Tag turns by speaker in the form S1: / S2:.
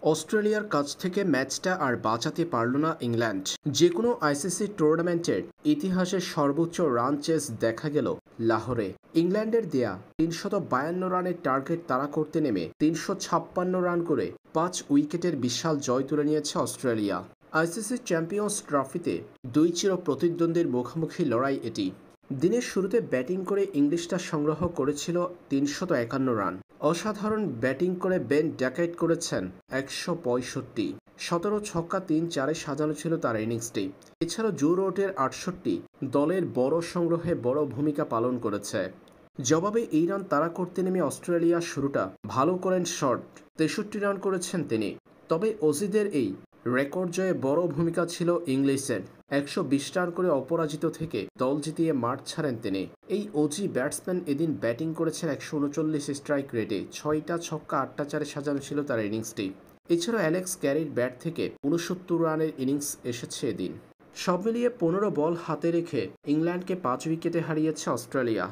S1: অস্ট্রেলিয়ার কাছ থেকে ম্যাচটা আর বাঁচাতে পারল না ইংল্যান্ড। যেকোনো আইসিসি টুর্নামেন্টের ইতিহাসে সর্বোচ্চ রান চেস দেখা গেল লাহোরে। ইংল্যান্ডের দেয়া ৩৫২ রানের টার্গেট তাড়া করতে নেমে ৩৫৬ রান করে ৫ উইকেটের বিশাল জয় তুলে নিয়েছে অস্ট্রেলিয়া। আইসিসি চ্যাম্পিয়ন্স ট্রফিতে দুই চির প্রতিদ্বন্দ্বীর মুখোমুখি লড়াই এটি। দিনের শুরুতে ব্যাটিং করে ইংলিশরা সংগ্রহ করেছিল ৩৫১ রান। অসাধারণ ব্যাটিং করে বেন ড্যাকেট করেছেন ১৬৫। ১৭ ছক্কা ৩-৪-এ সাজানো ছিল তার ইনিংসটি। এছাড়াও জো রুটের ৬৮ দলের বড় সংগ্রহে বড় ভূমিকা পালন করেছে। জবাবে এই রান তাড়া করতে নেমে অস্ট্রেলিয়ার শুরুটা ভালো করেন শর্ট, ৬৩ রান করেছেন তিনি। তবে অজিদের এই রেকর্ড জয়ে বড় ভূমিকা ছিল ইংলিশের। ১২০ রান করে অপরাজিত থেকে দল জিতিয়ে মাঠ ছাড়েন তিনি। এই অজি ব্যাটসম্যান এদিন ব্যাটিং করেছেন ১৩৯ স্ট্রাইক রেটে। ৬টা ছক্কা ৮টা চারে সাজানো ছিল তার ইনিংসটি। এছাড়াও অ্যালেক্স ক্যারির ব্যাট থেকে ৬৯ রানের ইনিংস এসেছে এদিন। সব মিলিয়ে ১৫ বল হাতে রেখে ইংল্যান্ডকে ৫ উইকেটে হারিয়েছে অস্ট্রেলিয়া।